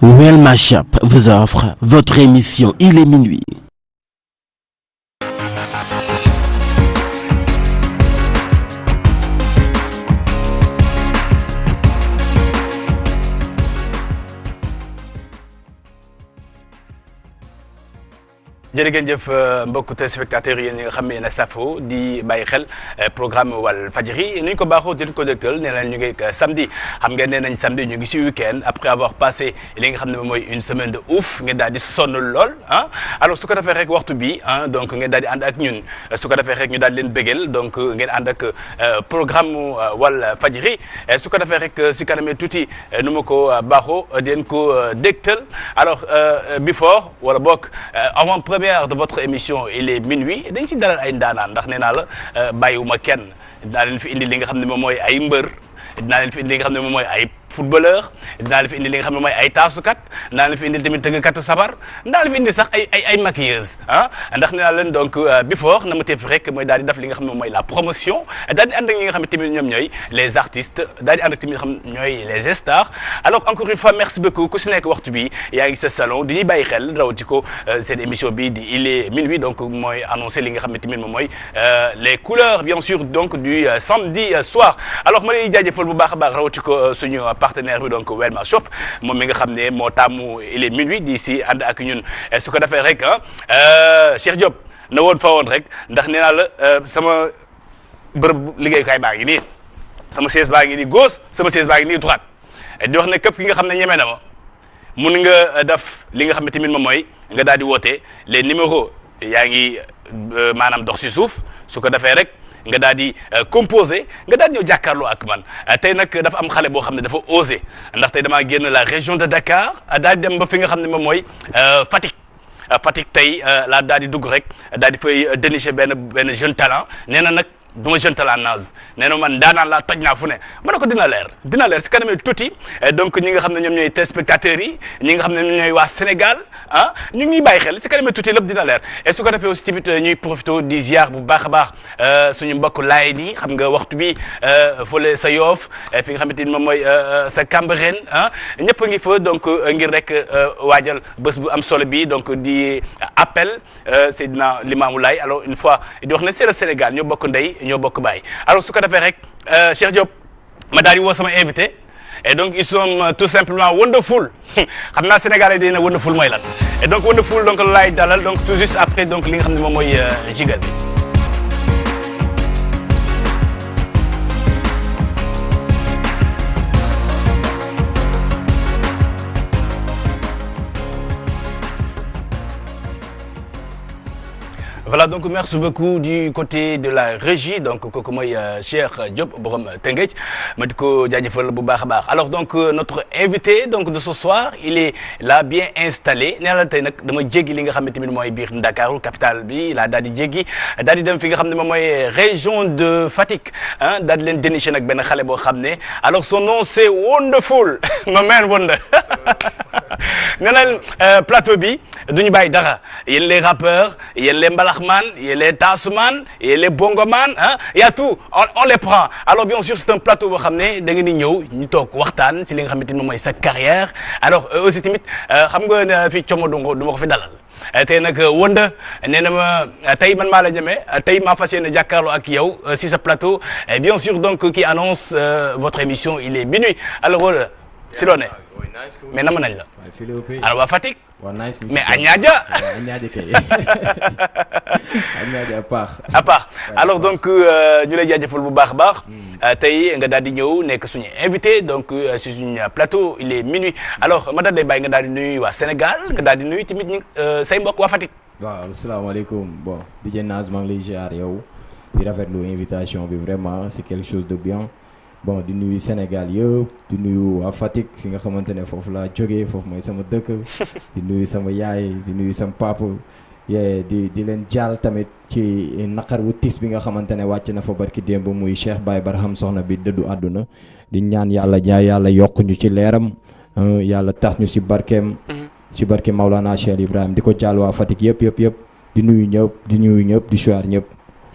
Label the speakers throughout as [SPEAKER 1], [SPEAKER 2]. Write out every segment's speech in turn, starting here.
[SPEAKER 1] Welma Shop vous offre votre émission Il est minuit.
[SPEAKER 2] jërë ngeen jëf mbokku téléspectateurs yéen ñi nga xam ne yéen a safo di bàyyi xel programme Walfadjri ni ñu ko baaxoo di ko dégtal nee nañ ñu ngi samedi xam ngeen nee nañ samedi ñu ngi si week-end après avoir passé li nga xam ne mooy une semaine de ouf ngeen daal di sonn lool ah alors su ko defee rek waxtu bi ah donc ngeen daal di ànd ak ñun su ko defee rek ñu daal di leen bégal donc ngeen ànd ak programme Walfadjri su ko defee rek si kanamee tuuti nu ma ko baaxoo di leen ko dégtal alors before wala bokk avant de votre émission il est minuit dañ si dalal ay ndaanaan ndax nee naa la bàyyiwuma kenn dinaa leen fi indi li nga xam ne moom mooy ay mbër dinaa leen fi indi li nga xam ne moom mooy ay footballeur dinaa leen fi indi li nga xam ne mooy ay taasukat dinaa leen fi indi tamit tëggkatu sabar dinaa leen fi indi sax ay maquilleuse ah ndax nee naa leen donc before na ma teef rek mooy daal di def li nga xam ne mooy la promotion daal di ànd ak ñi nga xam ne tamit ñoom ñooy les artistes daal di ànd ak tamit xam ñooy les stars alors encore une fois merci beaucoup ku si nekk waxtu bi yaa ngi sa salon di ñuy bàyyi xel rawati ko seen émission bi di il est minuit donc mooy annoncé li nga xam ne tamit moom mooy les couleurs bien sûr donc du samedi soir alors ma lay jaajëfal bu baax a baax rawati ko suñu partenaire bi donc Welma Shop moom mi nga xam ne moo taamu il est minuit di si ànd ak ñun su ko defee rek Cheikh Diop na woon fa woon rek ndax nee naa la sama bërëb liggéeyukaay baa ngi nii sama siège baa ngi nii gauche sama siège baa ngi nii droite di wax ne képp ki nga xam ne ñeme na ma mun nga def li nga xam ne tamit moom mooy nga daal di woote les numéros yaa ngi maanaam dox si suuf su ko defee rek nga daal di composé nga daal di ñëw jàkkaarloo ak man tey nag dafa am xale boo xam ne dafa osé ndax tey damaa génn la région de Dakar daal di dem ba fi nga xam ne moom mooy Fatick Fatick tey laa daal di dugg rek daal di fay dénicher benn jeune talent nee na nag du ma jeune talent naze nee na man daanaan laa toj naa fu ne ma ne ko dina leer si kanamee tuuti donc ñi nga xam ne ñoom ñooy téléspectateurs yi ñi nga xam ne ñoom ñooy waa Sénégal ah ñu ngi ñuy bàyyi xel si kanamee tuuti lépp dina leer et su ko defee aussi tamit ñuy profité di ziar bu baax a baax suñu mbokk laay nii xam nga waxtu bi fële sa Yoff fi nga xamante ni moom mooy sa Cambérène ah ñëpp a ngi fa donc ngir rek waajal bés bu am solo bi donc di appel Seydina Limamou Laye alors une fois di wax ne c'est le Sénégal ñoo bokk ndey ñoo bokk bàyyi alors su ko defee rek Cheikh Diop ma daal di woo sama invité et donc ils sont tout simplement wonderful xam naa Sénégalais dina wonderful mooy lan et donc wonderful donc laay dalal donc tout juste après donc li nga xam ne moom mooy jigal bi. Voilà donc merci beaucoup du côté de la régie donc kooku mooy Cheikh Diop borom Tëngéej ma di ko jaajëfal bu baax a baax alors donc notre invité donc de ce soir il est là bien installé nee na tey nag dama jéggi li nga xam ne tamit mooy biir Dakar capitale bi laa daal di jéggi daal di dem fi nga xam ne moom mooy région de Fatick ah daal di leen dénicher nag benn xale boo xam ne alors son nom c'est Wonderful ma man Wonder nee na plateau bi du ñu bàyyi dara yéen les rappeurs yéen les mbalaxman yéen les taasuman yéen les bongoman ah y a tout on les prend alors bien sûr c'est un plateau boo xam ne da ngeen di ñëw ñu toog waxtaan si li nga xamante ni moom mooy sa carrière alors aussi tamit xam nga fii como du ma ko fi dalal tey nag Wonder nee na ma tey man maa la ñeme tey maa fas yéene jàkkaarloo ak yow si sa plateau et bien sûr donc qui annonce votre émission il est minuit alors Wonder si loo ne mais nama nañ la alors waa Fatick mais a ñaaja à part alors donc ñu lay jaajëfal bu baax a baax tey nga daal di ñëw nekk suñu invité donc sur suñu plateau il est minuit alors ma daal day bàyyi nga daal di nuyu waa Sénégal nga daal di nuyu tamit ñi say mbokk waa Fatick.
[SPEAKER 3] waaw asalaamaaleykum bon DJ Naz maa ngi lay ziar yow di rafetlu invitation bi vraiment c'est quelque chose de bien. bon di nuyu Sénégal yëpp di nuyu waa Fatick fi nga xamante ne foofu laa jógee foofu mooy sama dëkk di nuyu sama yaay di nuyu sama papa di leen jaal tamit ci naqar wu tiis bi nga xamante ne wàcc na fa barki démb muy Cheikh Baye Barham soxna bi dëddu àdduna di ñaan yàlla yokk ñu ci leeram yàlla tas ñu si barkeem ci barke Maulana Cheikh Ibrahim di ko jaal waa Fatick yëpp di nuyu ñëpp di soir ñëpp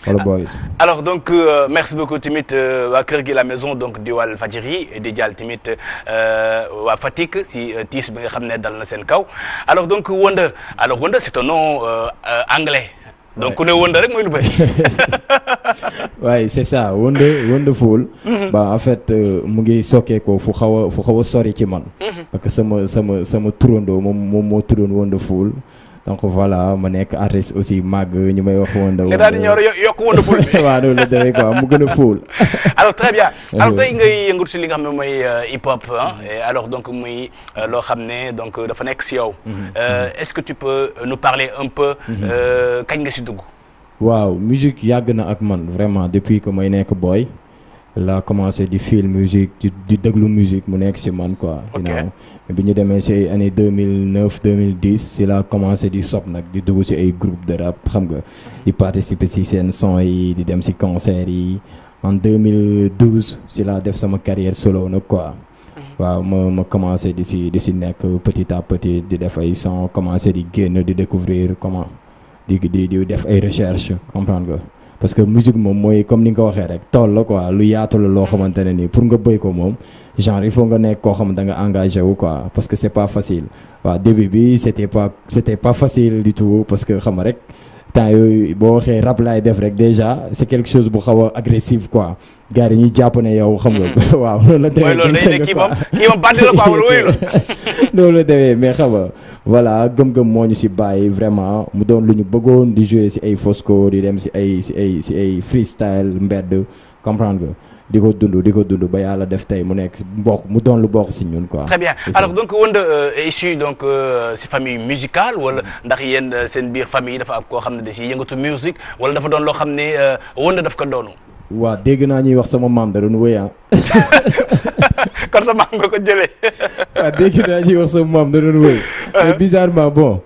[SPEAKER 3] wala boys.
[SPEAKER 2] Alors donc merci beaucoup tamit waa kër gi la maison donc di Walfadjri di jàll tamit waa Fatick si tiis bi nga xam ne dal na seen kaw alors donc Wonder c'est un nom anglais. donc ku ne Wonder rek mooy lu bëri.
[SPEAKER 3] waaye c'est ça Wonderful. bah en fait mu ngi sokkee ko fu xaw a sori ci man. parce que sama turandoo moom moo tuddoon Wonderful. donc voilà ma nekk artiste aussi màgg ñu may wax Wonder.
[SPEAKER 2] nga daal di ñëw yokk Wonderful bi.
[SPEAKER 3] waaw loolu la demee quoi mu gën a full.
[SPEAKER 2] alors très bien alors tey ngay yëngatu si li nga xam ne mooy hip hop et alors donc muy loo xam ne donc dafa nekk si yow. est-ce que tu peux nous parler un peu. kañ nga si dugg.
[SPEAKER 3] waaw musique yàgg na ak man vraiment depuis que may nekk boy. la commencé di feel musique di déglu musique mu nekk si man quoi. you know bi ñu demee si année 2009 2010 si la commencé di sob nag di dugg si ay groupe de rap xam nga. di participer si seen son yi di dem si concert yi en 2012 si la def sama carrière solo nag quoi. waaw ma commencé di si nekk petit à petit di def ay son commencé di génn di découvrir comment di def ay recherche comprendre nga. parce que musique moom mooy comme ni nga ko waxee rek tool la quoi lu yaatu la loo xamante ne nii pour nga bëy ko moom genre il faut nga nekk koo xam da nga engagé wu quoi parce que c'est pas facile waaw début bi c'était pas facile du tout parce que xam nga rek temps yooyu boo waxee rap laay def rek déjà c'est quelque chose bu xaw a agressif quoi gars yi ñuy jàpp ne yow xam nga. waaw loolu la demee
[SPEAKER 2] kii moom bandi la quoi wala wóyu la.
[SPEAKER 3] loolu la demee mais xam nga voilà gëm-gëm moo ñu si bàyyi vraiment mu doon lu ñu bëggoon di jouer si ay Fosco di dem si ay freestyle mbedd comprendre nga. di ko dund ba yàlla def tey mu nekk mu doon lu bokk si ñun quoi.
[SPEAKER 2] très bien alors donc Wonder est issu donc si famille musicale wala ndax yéen seen biir famille dafa am koo xam ne da si yëngatu musique wala dafa doon loo xam ne Wonder daf ko doonu.
[SPEAKER 3] waaw dégg naa ñuy wax sama maam da doon wéy
[SPEAKER 2] kon sa maam nga ko jëlee.
[SPEAKER 3] waaw dégg naa ñuy wax sama maam da doon wéy. mais bizarrement bon.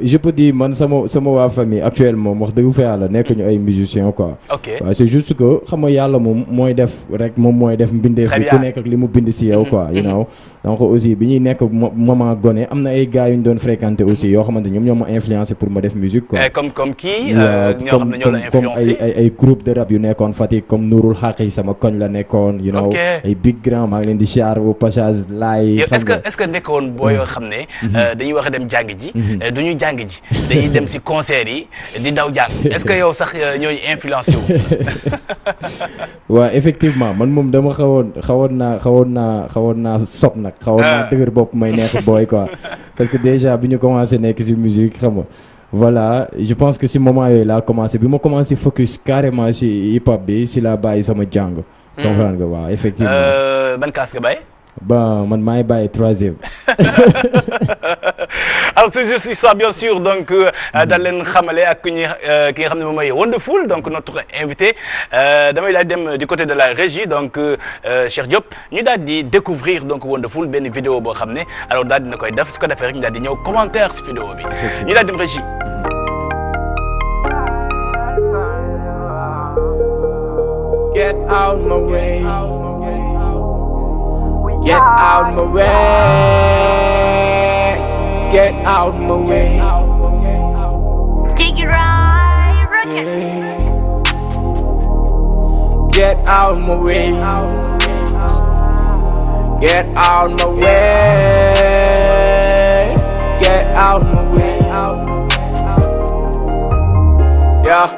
[SPEAKER 3] je peux dire man sama waa famille actuellement wax dëgg fa yàlla nekk ñu ay musiciens quoi.
[SPEAKER 2] ok
[SPEAKER 3] waaw c'est juste que xam nga yàlla moom mooy def mbindeef bi ku nekk ak li mu bind si yow quoi you know. donc aussi bi ñuy nekk moment gone am na ay gars yu ñu doon fréquenter aussi yoo xamante ñoom ñoo ma influencé pour ma def musique quoi.
[SPEAKER 2] comme kii. ñoo xam ne ñoo la influencé
[SPEAKER 3] comme ay groupe de rap yu nekkoon Fatick comme Nourul Haqi sama koñ la nekkoon. you know ay big grand maa ngi leen di siyaar au passage laay. xam nga
[SPEAKER 2] est-ce que nekkoon boo yoo xam ne. dañuy wax dem jàng ji. du ñu jàng ji dañuy dem si concert yi di daw jàng est-ce que yow sax ñooñu influencé wu.
[SPEAKER 3] waaw effectivement man moom dama xawoon naa sob nag. xawoon naa dëgër bopp may nekk booy quoi parce que déjà bi ñu commencé nekk si musique xam nga voilà je pense que si moment yooyu laa commencé bi ma commencé focus carrément si hip hop bi si laa bàyyi sama jàng. comprendre nga waaw effectivement.
[SPEAKER 2] ban classe nga bàyyi.
[SPEAKER 3] bon man maay bàyyi 3e.
[SPEAKER 2] alors c'est juste ça bien sûr donc daal leen xamale ak ki nga xam ne moom mooy Wonderful donc notre invité damay daal dem du côté de la régie donc Cheikh Diop ñu daal di découvrir donc Wonderful benn vidéo boo xam ne alors daal dina koy def su ko defee rek ñu daal di ñëw commentaire si vidéo bi ñu daal dem régie.
[SPEAKER 4] Get out my way. Get out my way. Get out my way.
[SPEAKER 5] Take it right, rocket.
[SPEAKER 4] Get out my way. Get out my way. Get out my way. Yeah.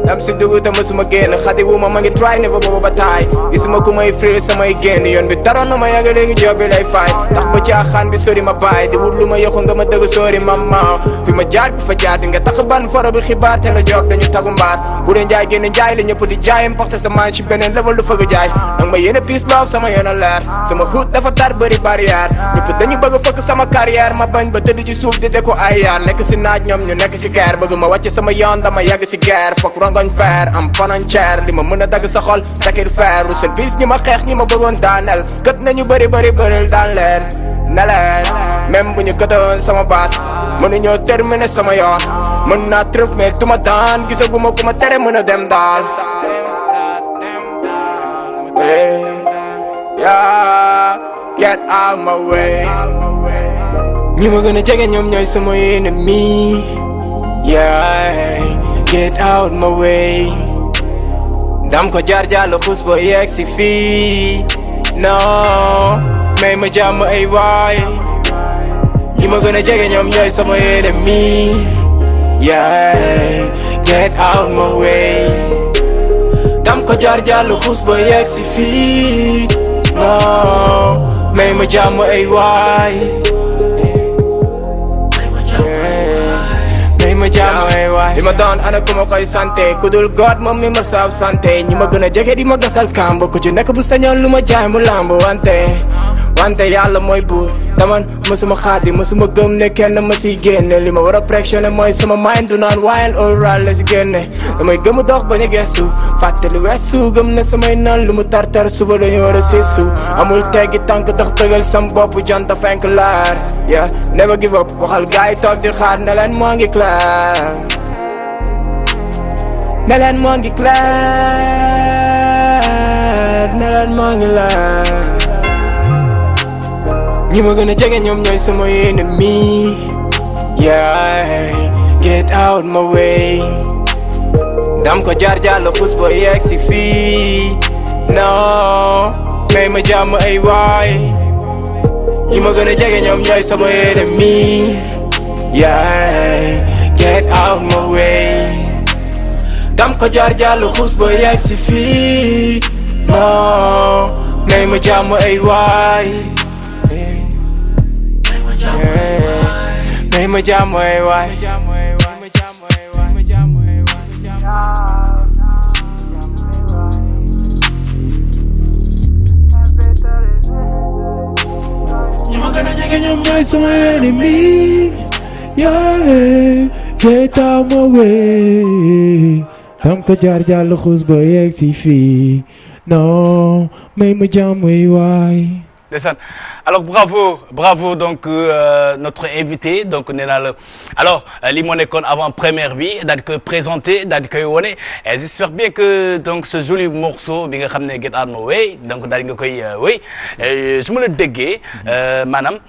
[SPEAKER 4] dam si dugg te mësuma génn xadi wu ma ngi try ne ba booba ba taay gisuma ku may free samay génn yoon bi taroon na ma yàgg léegi job bi lay fay tax ba caaxaan bi sori ma bàyyi di wut lu ma yokku nga ma dëgg sori mama fi ma jaar ku fa jaar di nga tax ban foro bi xibaar te la job dañu tagu mbaar bu dee njaay génn njaay la ñëpp di jaay importé sa man ci beneen level du fëgg jaay nag ma yéene peace love sama yoon a leer sama hood dafa tar bëri barrière ñëpp dañu bëgg fëkk sama carrière ma bañ ba tëdd ci suuf di deko ay yaar nekk si naaj ñoom ñu nekk si keer bëgg ma wàcce sama yoon dama yàgg si guerre fokk rongoñ feer am fanancière li ma mën a dagg sa xol takir feeru seen bis ñi ma xeex ñi ma bëggoon daaneel kët nañu bëri bëril daan leen ne leen même bu ñu këtoon sama baat mënuñoo terminer sama yoon mën naa trëf mais tuma daan gisaguma ku ma tere mën a dem daal yeah get out my way ñi ma gën a jege ñoom ñooy sama ennemi yeah get out my way dam ko jaar jàll xus ba yegg si fii non may ma jàmm ay waay ñi ma gën a jege ñoom ñooy sama ennemi yeah get out my way dam ko jaar jàll xus ba yegg si fii non may ma jàmm ay waay ma jàmm ay waay li ma doon ana ku ma koy santé ku dul God moom mi ma saab santé ñi ma gën a jege di ma gasal kàmb ku ci nekk bu sañoon lu ma jaay mu lamb wante yàlla mooy buur daman mësuma xaadi mësuma gëm ne kenn ma siy génne li ma war a pressionné mooy sama mind du naan wild oral la si génne damay gëmu dox bañ a gestu fàtte lu weesu gëm ne samay naan lu mu tartar suba dañu war a siisu amul teggi tànk dox tëgal sam bopp janta fenk laar yeah never give up waxal gaay toog di xaar ne leen moo ngi clair ne leen moo ngi clair ne leen moo ngi leer ñi ma gën a jege ñoom ñooy sama ennemi yeah get out my way dam ko jaar jàll xus ba yegg si fii non may ma jàmm ay waay ñi ma gën a jege ñoom ñooy sama ennemi yeah get out my way dam ko jaar jàll xus ba yegg si fii non may ma jàmm ay waay may ma jàmm ay waay
[SPEAKER 6] ñi ma gën a jege ñoom ñooy sama ennemi yeah get out my way dam ko jaar jàll xus ba yegg si fii non may ma jàmm ay waay.
[SPEAKER 2] Alors bravo donc notre invité donc nee naa la alors li moo nekkoon avant première bi daal di koy présenté daal di koy wone et j'espère bien que donc ce joli morceau bi nga xam ne Get Out My Way donc daal di nga koy wéy su ma la déggee maanaam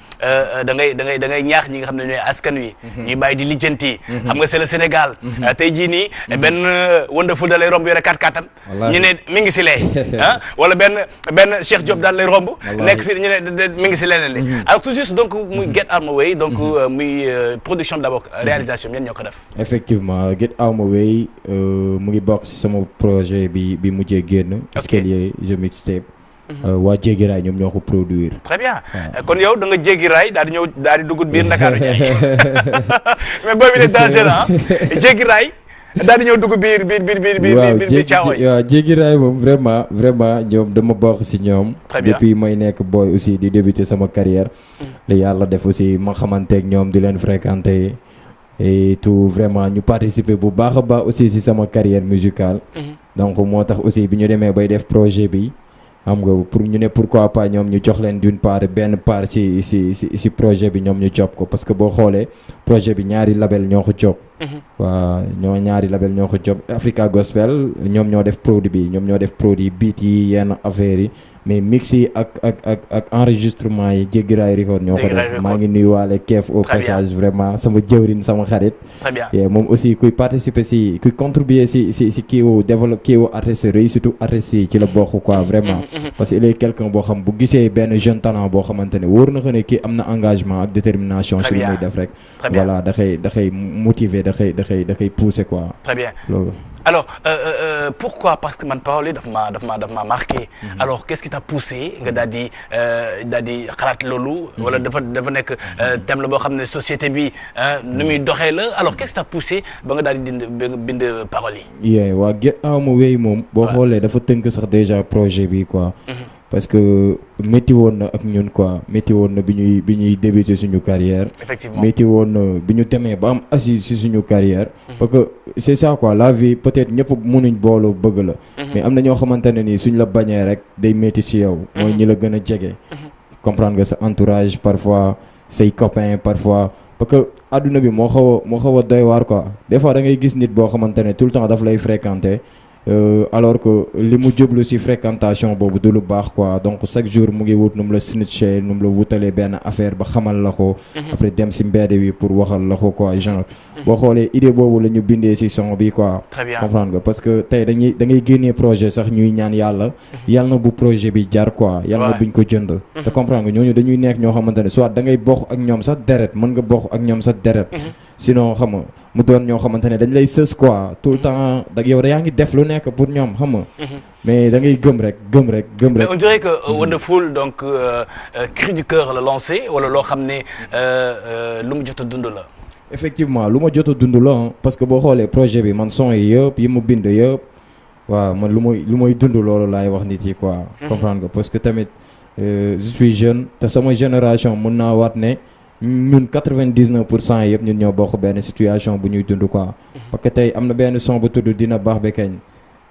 [SPEAKER 2] da ngay ñaax ñi nga xam ne ñooy askan wi. ñuy bàyyi di lijjanti. xam nga c'est le Sénégal. tey jii nii benn wonderful da lay romb yore 4x4 ñu ne mi ngi si lee ah wala benn Cheikh Diop daal lay romb. nekk si ñu ne mi ngi si leneen li. alors tout juste donc muy Get Out My Way donc muy production d'abord réalisation ñen ñoo ko def.
[SPEAKER 3] effectivement Get Out My Way mu ngi bokk si sama projet bi mujjee génn. Escalier je mixtape. waa Jéggi Raay ñoom ñoo ko produire.
[SPEAKER 2] très bien kon yow da nga Jéggi Raay daal di ñëw daal di dugg biir Ndakaaru Njaay mais booy bi ne danger la Jéggi Raay daal di ñëw dugg biir Caaroy.
[SPEAKER 3] waaw Jéggi Raay moom vraiment ñoom dama bokk si ñoom. depuis may nekk boy aussi di débuter sama carrière. la yàlla def aussi ma xamanteeg ñoom di leen fréquenter et tout vraiment ñu participer bu baax a baax aussi si sama carrière musicale. donc moo tax aussi bi ñu demee bay def projet bi. xam nga pour ñu ne pourquoi pas ñoom ñu jox leen d'une part benn part si projet bi ñoom ñu job ko parce que boo xoolee projet bi ñaari label ñoo ko job. waaw ñaari label ñoo ko job Africa Gospel ñoom ñoo def produit bi ñoom ñoo def produit beat yi yenn affaires yi mais mix yi ak enregistrement yi Jéggi Raay record ñoo ko def maa ngi nuyuwaale Keef au passage vraiment sama jëwrin sama xarit.
[SPEAKER 2] très bien
[SPEAKER 3] moom aussi kuy participer si kuy contribuer si kii wu développe kii wu artiste réussite artiste yi ci la bokk quoi vraiment. parce que il est quelqu'un boo xam bu gisee benn jeune talent boo xamante ne wóor na ko ne kii am na engagement ak détermination. si li muy def rek. voilà da koy motiver da koy pousser quoi.
[SPEAKER 2] très bien
[SPEAKER 3] loolu.
[SPEAKER 2] alors pourquoi parce que man parole yi daf ma marqué. alors qu'est-ce qui t'a poussé nga daal di xalaat loolu. wala dafa nekk thème la boo xam ne société bi nu muy doxee la alors qu'est-ce qui t'a poussé ba nga daal di bind parole yi.
[SPEAKER 3] waa Get Out My Way moom. boo xoolee dafa tënk sax déjà projet bi quoi. parce que métti woon na ak ñun quoi métti woon na bi ñuy débuter suñu carrière.
[SPEAKER 2] effectivement
[SPEAKER 3] métti woon na bi ñu demee ba am assise si suñu carrière. parce que c'est ça quoi la vie peut-être ñëpp mënuñ booloo bëgg la. mais am na ñoo xamante ne nii suñ la bañee rek day métti si yow. mooy ñi la gën a jege. comprendre nga sa entourage parfois say copains parfois parce que adduna bi moo xaw a doy waar quoi des fois da ngay gis nit boo xamante ne tout le temps daf lay fréquenter. alors que li mu jublu ci fréquentation boobu du lu baax quoi donc chaque jour mu ngi wut nu mu la snitché nu mu la wutalee benn affaire ba xamal la ko. après dem ci mbedd bi pour waxal la ko quoi genre. boo xoolee idée boobu la ñu bindee ci son bi quoi.
[SPEAKER 2] très bien
[SPEAKER 3] comprendre nga parce que tey da ngay génnee projet sax ñuy ñaan yàlla. yàlla na bu projet bi jar quoi. yàlla na buñ ko jënd. te comprendre nga ñooñu dañuy nekk ñoo xamante ne soit da ngay bokk ak ñoom sax deret mën nga bokk ak ñoom sax deret. sinon xam nga mu doon ñoo xamante ne dañ lay sës quoi tout le temps da yow da yaa ngi def lu nekk pour ñoom xam nga. mais da ngay gëm rek.
[SPEAKER 2] mais on dirait que Wonderful donc cri du cœur la lancé wala loo xam ne lu mu jot a dund la.
[SPEAKER 3] effectivement lu ma jot a dund la parce que boo xoolee projet bi man son yi yëpp yi mu bind yëpp waaw man lu may dund loolu laay wax nit yi quoi. comprendre nga parce que tamit je suis jeune te sama génération mun naa waat ne. ñun 99% yëpp ñun ñoo bokk benn situation bu ñuy dund quoi. parce que tey am na benn son bu tudd dina baax ba kañ.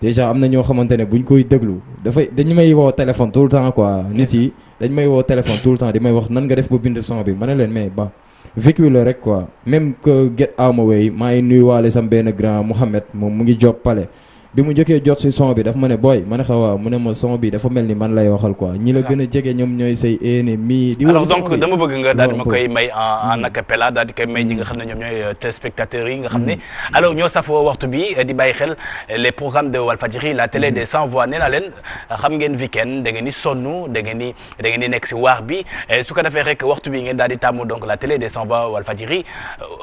[SPEAKER 3] déjà am na ñoo xamante ne buñ koy déglu dañu may woo téléphone tout le temps quoi nit yi dañ may woo téléphone tout le temps di may wax nan nga def ba bind son bi ma ne leen mais ba vécu la rek quoi même que Get Out My Way maa ngi nuyuwaale sam benn grand Mouhamed moom mu ngi job pale bi mu njëkkee jot ci son bi dafa ma ne booy ma ne xawaa mu ne ma son bi dafa mel ni man lay waxal quoi ñi la gën a jege ñoom ñooy say ennemi di
[SPEAKER 2] alors donc dama bëgg nga daal di ma koy may en acapella daal di koy may ñi nga xam ne ñoom ñooy téléspectateurs yi nga xam ne alors ñoo safoo waxtu bi di bàyyi xel les programmes de Walfadjri la télé des 100 voix nee na leen xam ngeen week-end da ngeen di sonn da ngeen di nekk ci waar bi su ko defee rek waxtu bi ngeen daal di tàmm donc la télé des 100 voix Walfadjri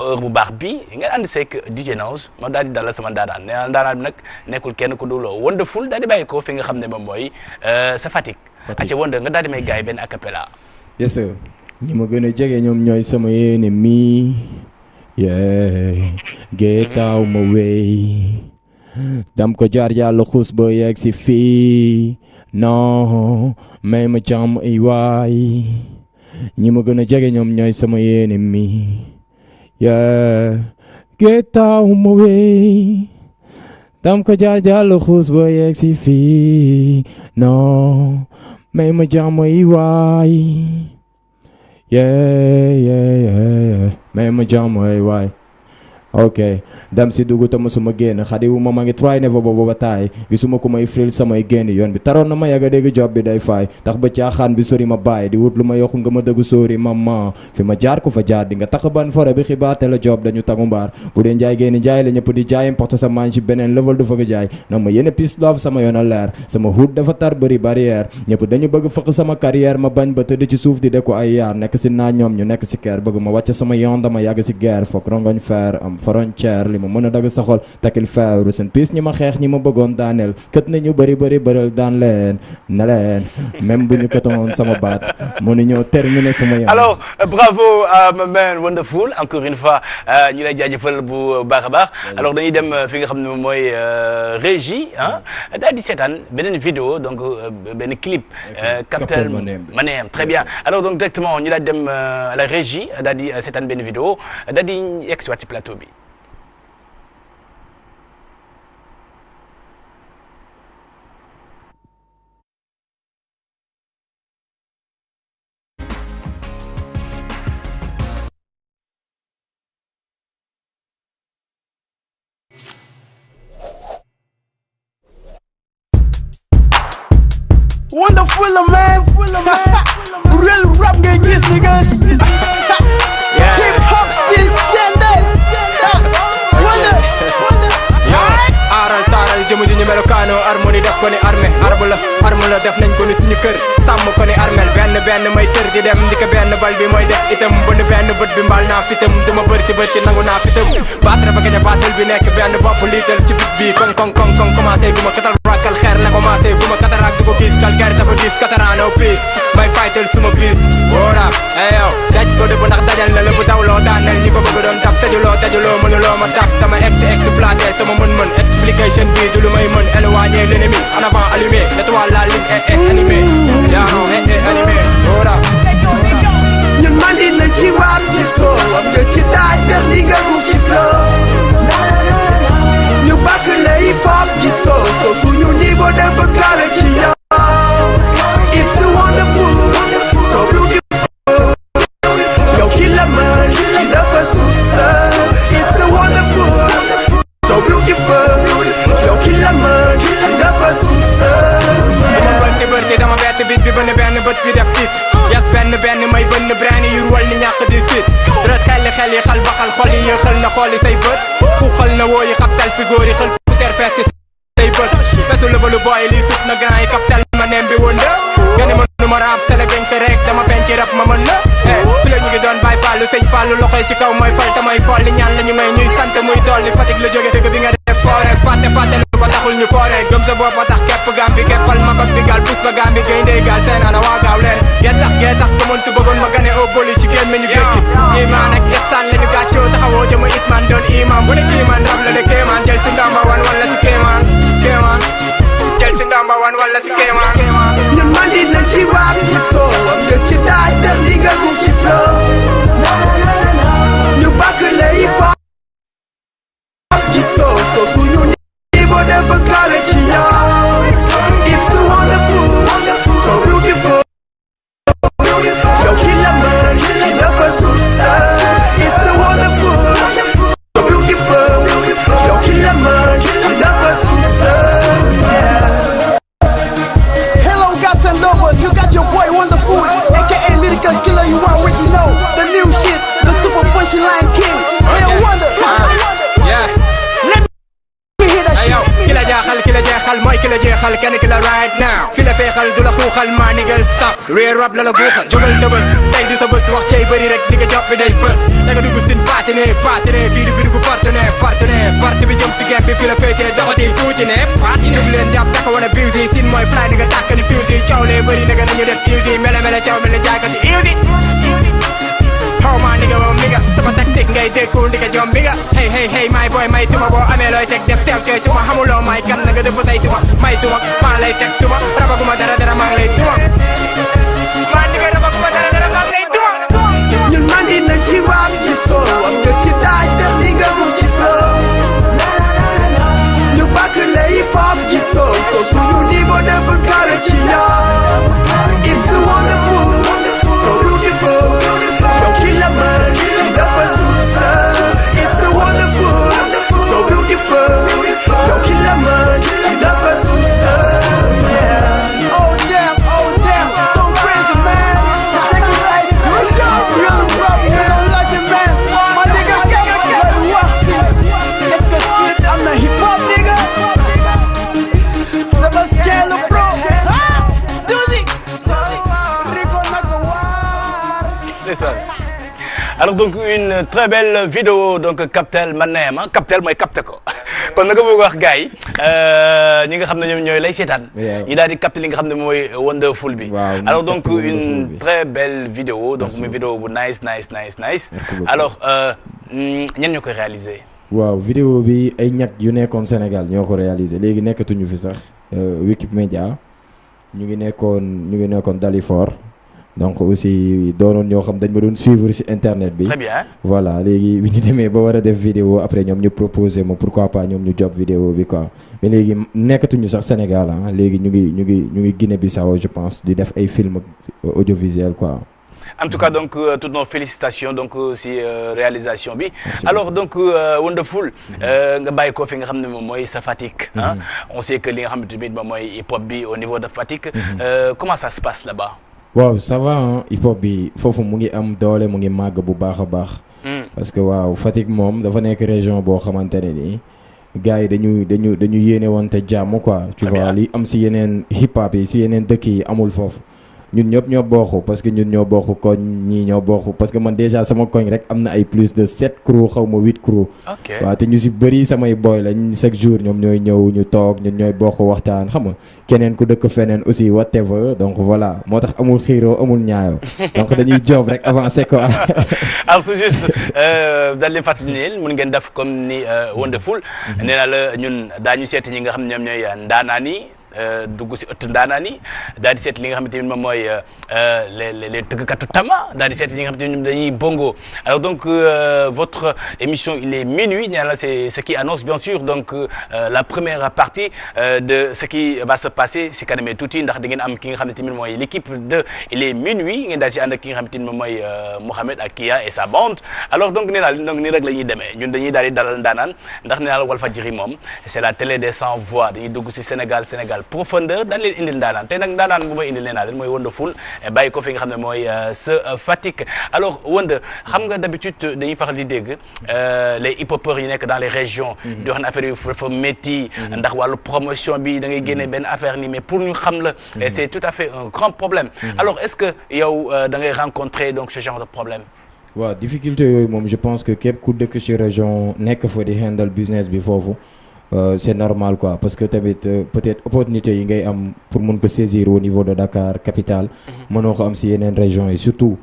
[SPEAKER 2] heure bu baax bi ngeen ànd seeg DJ Nose ma daal di dalal sama ndaanaan nee na ndaanaan bi nag nekkul kenn ku dul Wonderful daal di bàyyi ko fi nga xam ne moom mooy sa Fatick. Aca Wonder nga daal di may gaay benn acapella.
[SPEAKER 3] yes sir ñi ma gën a jege ñoom ñooy sama ennemi Get Out My Way dam ko jaar yàlla xuus ba yegg si fii non may ma jàmm ay waay ñi ma gën a jege ñoom ñooy sama ennemi Get Out My Way dam ko jaar jàll xuus ba yegg si fii non may ma jàmm yi waay may ma jàmm yi waay ok dam si dugg te mësuma génn xadiwu ma ngi try never boobu ba taay gisuma ku may fril samay génn yoon bi taroon na ma yàgga dégg job bi day faay tax ba caaxaan bi sori ma bàyyi di wut lu ma yokku nga ma dëgg sóori mama fi ma jaar ku fa jaar di nga tax ban fore bi xibaate la job dañu tagu mbaar bu dee njaay génn jaay la ñëpp di jaay importe sa maan ci beneen level du fa ko jaay na ma yéene peace love sama yoon a leer sama hood dafa tar bëri barrière ñëpp dañu bëgg fëq sama carrière ma bañ ba tëdd ci suuf di de ko ay yaar nekk si naa ñoom ñu nekk si keer bëgg ma wàcc sama yoon dama yàgg si guerre foog rongoñ fer am frontière li ma mën a dagg sa xol takkil feeru seen piis ñi ma xeex ñi ma bëggoon daaneel kët nañu bëral daan leen ne leen même bu ñu këtoon sama baat mënu ñëw terminer sama yoon.
[SPEAKER 2] alors bravo à ma man Wonderful encore une fois ñu lay jaajëfal bu baax a baax alors dañuy dem fi nga xam ne mooy régie daal di seetaan beneen vidéo donc benn clip Captain Manem très bien alors donc directement ñu daal di dem à la régie daal di seetaan benn vidéo daal di yegg si waat ci plateau bi.
[SPEAKER 7] Wonderful man, real rap ngay gis niggas. Hip hop still standard. Wonder.
[SPEAKER 4] aaral taaral jëmu ji ñu melokaano harmonie def ko ni armée arme la def nañ ko ni suñu kër sàmm ko ni armel benn may tër di dem ndika benn bal bi mooy def itam bënn benn bët bi mbal naa fitam duma bër ci bët ci nangu naa fitam baatra ba gañ a baatal bi nekk benn bopp liital ci bit bi kong commencé guma katal rakal xeer na commencé guma katarak di ko gis calcaire dafa dis katarano piis may faytal suma bis wóora ayow daj ko dëpp ndax dajal na lépp dawloo daanel ñi ko bëgg doon taf tëjuloo mënuloo ma taf dama exploité sama mën explication bi du lu may mën éloigner l'ennemi en avant allumé l'étoile la ligne est animée yaano animé wóora
[SPEAKER 7] ñun mandi nañ ci rap bi soo am nga ci daay def li nga gu ci flow ñu bàkk la hip hop gi soo suñu niveau dafa kawe ci yow it's wonderful so beautiful yow ki la mën ki dafa suut sa it's wonderful so beautiful yow ki la mën
[SPEAKER 4] gaani yur wal ni ñàkk di sit dret xel yi xal baxal xol yi yëxal na xooli say bët xuuxal na woo yi xabtal fi góor yi xël poussière fees ci say bët fesu la balu booy lii sut na grand yi kaptal ma neem bi woon nga ne mënu ma raab sele gañ sa rek dama feeñ ci rap ma mën na fi la ñu ngi doon bàyyi fallu sëñ fallu loxoy ci kaw mooy fal te mooy fool li ñaan la ñu may ñuy sant muy dolli Fatick la jóge dëgg bi nga def foore fàtte lu ko taxul ñu foore gëm sa bopp tax kepp gambi keppal ma bak bi gaal bus ba gambi gayndey gaal seenaana waa gaaw leen gee tax gëmantu bëggoon ma gane au boli ci génn ñu géej gi iman ak ihsan la ñu gàccoo taxawoo jëma itman doon imam bu ne kiiman rab la de kéemaan jël si ndamba wan wala si kéemaan jël si ndamba wan wala si kéemaan
[SPEAKER 7] ñun man dina ci rap bi soo am nga ci daaj def li nga gu ci flow ñu bàkk la hip hop bi soo suñu niveau dafa kawe ci yow it's so wonderful so beautiful yow ki la mën ki dafa sut sa it's so wonderful so beautiful yow ki la mën ki dafa sut sa
[SPEAKER 8] You got your boy Wonderful, aka Lyrical Killer, you already know the new shit, the super punchline king. Hey, Wonder.
[SPEAKER 4] Yeah.
[SPEAKER 8] Let me hear that shit.
[SPEAKER 4] Ki la jaaxal mooy ki la jeexal kenn ki la right now. Ki la feexal du la xuuxal maa nigga stop. Real rap la la guuxal jógal na bës tey du sa bës wax cay bëri rek di nga job bi day fës. Da nga dugg sin partenaire fii di dugg partenaire parti bi jëm si game bi fii la féetee doxati tuuti ne parti ne leen jàpp taka wana busy sin mooy fly di nga tàkkali fusy coow lee bëri naka nañu def easy mele coow mel ne jaaykati easy xaw maa nigga moom nigga sama tactique ngay dékku ndiga jom bi nga hey my boy may tuma boo amee looy teg def teew coy tuma xamuloo may kan na nga dëpp say tuma may tuma maa lay teg tuma rabaguma dara maa ngi lay tuma maa nigga rabaguma dara maa ngi lay tuma
[SPEAKER 7] ñun man dina ci rap bi soo am nga ci daaj def li nga gu ci flow ñu bàkk la hip hop bi soo suñu niveau dafa kawe ci yow it's so wonderful so beautiful yow ki la mën ki dafa sut sa it's so wonderful so beautiful yow ki la mën ki dafa sut sa
[SPEAKER 8] Oh damn, so crazy man. Take it right, real rap, real legend man. My nigga, let it work this. Est-ce que shit, I'm the hip hop nigga. Sébastien le pro. Stuzy. Rico Nakawar.
[SPEAKER 2] C'est ça. Alors donc une très belle vidéo donc Kaptel man neem Kaptel mooy capté ko kon nag bëgg wax gars yi ñi nga xam ne ñoom ñooy lay seetaan ñi daal di capté li nga xam ne mooy Wonderful bi alors donc une très belle vidéo donc muy vidéo bu nice alors ñan ñoo koy réaliser
[SPEAKER 3] waaw vidéo bi ay ñag yu nekkoon Sénégal ñoo ko réaliser léegi nekkatuñu fi sax Wikimedia ñu ngi nekkoon Dalifort donc aussi doonoon ñoo xam dañ ma doon suivre ci internet bi.
[SPEAKER 2] Très bien.
[SPEAKER 3] Voilà léegi bi ñu demee ba war a def vidéo après ñoom ñu proposé ma pourquoi pas ñoom ñu job vidéo bi quoi mais léegi nekkatuñu sax Sénégal ah léegi ñu ngi Guinée-Bissau je pense di def ay film audiovisuel quoi.
[SPEAKER 2] En tout cas donc toutes nos félicitations donc si réalisation bi. Alors donc Wonderful nga bàyyi ko fi nga xam ne moom mooy sa Fatick. On sait que li nga xamante ni moom mooy hip hop bi au niveau de Fatick. Comment ça se passe là-bas?
[SPEAKER 3] waaw ça va ah hip hop bi foofu mu ngi am doole mu ngi màgg bu baax a baax. parce que waaw Fatick moom dafa nekk région boo xamante ne nii gars yi dañu yéene wante jàmm quoi. tu vois li am si yeneen hip hop yi si yeneen dëkk yi amul foofu. ñun ñëpp ñoo bokk parce que ñun ñoo bokk koñ ñii ñoo bokk parce que man déjà sama koñ rek am na ay plus de 7 crew xaw ma 8 crew. waaw te ñu si bëri samay boy lañ chaque jour ñoom ñooy ñëw ñu toog ñun ñooy bokk waxtaan xam nga keneen ku dëkk feneen aussi whatever donc voilà moo tax amul xiiroo amul ñaayoo donc dañuy job rek avancer quoi.
[SPEAKER 2] alors tout juste daal di fàttali ne mun ngeen def comme ni Wonderful nee naa la ñun daañu seeti ñi nga xam ñoom ñooy ndaanaan yi dugg si ëtt ndaanaan yi daal di seet li nga xamante ni moom mooy les tëggkatu tama daal di seet li nga xamante ni dañuy bongo alors donc votre émission il est minuit nee na c'est ce qui annonce bien sûr donc la première partie de ce qui va se passer si kanamee tuuti ndax da ngeen am ki nga xamante ni mooy l'équipe de il est minuit ngeen daal si ànd ak ki nga xamante ni moom mooy Mohamed ak Kia et sa bande alors donc nee naa donc nii rek la ñuy demee ñun dañuy daal di dalal ndaanaan ndax nee naa la Walfadjri moom c'est la télé des 100 voix dañuy dugg si Sénégal profondeur daal leen indil ndaanaan tey nag ndaanaan bu may indil nee naa leen mooy Wonderful bàyyi ko fi nga xam ne mooy sa Fatick alors Wonder xam nga d'habitude dañuy faral di dégg les hip-hopeurs yi nekk dans les régions di wax ne affaire yu dafa métti ndax wàllu promotion bi da ngay génne benn affaire nii mais pour ñu xam la c'est tout à fait un grand problème alors est-ce que yow da ngay rencontrer donc ce genre de problème
[SPEAKER 3] waaw difficulté yooyu moom je pense que képp ku dëkk ci région nekk fa di handle business bi foofu c'est normal quoi parce que tamit peut-être opportunité yi ngay am pour mun ko saisir au niveau de Dakar capitale mënoo ko am si yeneen régions yi surtout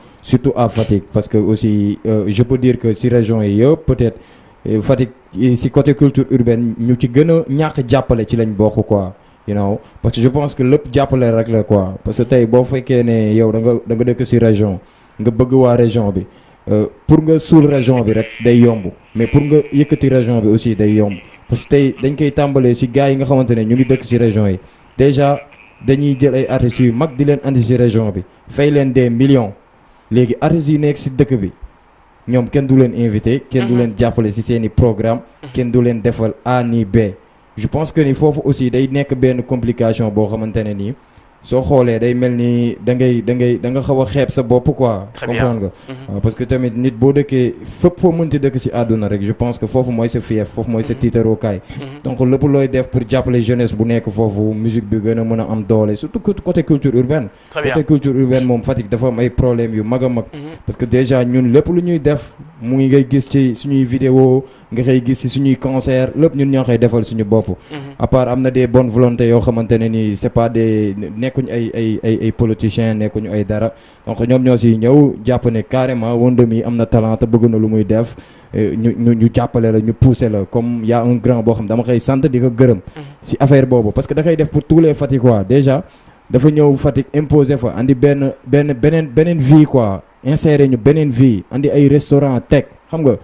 [SPEAKER 3] à Fatick parce que aussi je peux dire que si régions yi yëpp peut-être Fatick si côté culture urbaine ñu ci gën a ñàkk jàppale ci lañ bokk quoi you know parce que je pense que lépp jàppale rek la quoi parce que tey boo fekkee ne yow da nga dëkk si région nga bëgg waa région bi pour nga suul région bi rek day yomb mais pour nga yëkkati région bi aussi day yomb parce que tey dañ koy tàmbalee ci gars yi nga xamante ne ñu ngi dëkk ci région yi déjà dañuy jël ay artistes yu mag di leen andi ci région bi fay leen des millions léegi artistes yi nekk ci dëkk bi ñoom kenn du leen invité kenn du leen jàppale ci seeni programme kenn du leen defal A ni B je pense que ni foofu aussi day nekk benn complication boo xamante ne nii soo xoolee day mel ni da nga xaw a xeeb sa bopp quoi. comprendre nga. parce que tamit nit boo dëkkee fépp foo mënti dëkk ci àdduna rek je pense que foofu mooy sa fief foofu mooy sa tiitarookaay. donc lépp looy def pour jàppale jeunesse bu nekk foofu musique bi gën a mën a am doole surtout côté culture urbaine. côté culture urbaine moom Fatick dafa am ay problèmes yu mag a mag. parce que déjà ñun lépp lu ñuy def mu ngi ngay gis ci suñuy vidéo nga koy gis ci suñuy concert lépp ñun ñoo koy defal suñu bopp. à part am na des bonnes volontés yoo xamante ne ni c'est pas des nekkuñ ay politiciens nekkuñu ay dara donc ñoom ñoo si ñëw jàpp ne carrément Wonder mi am na talent te bëgg na lu muy def ñu jàppale la ñu pousser la comme y a un grand boo xam dama koy sant di ko gërëm si affaire boobu parce que da koy def pour tous les Fatickois déjà dafa ñëw Fatick imposer fa andi beneen vie quoi insérer ñu beneen vie andi ay restaurant teg xam nga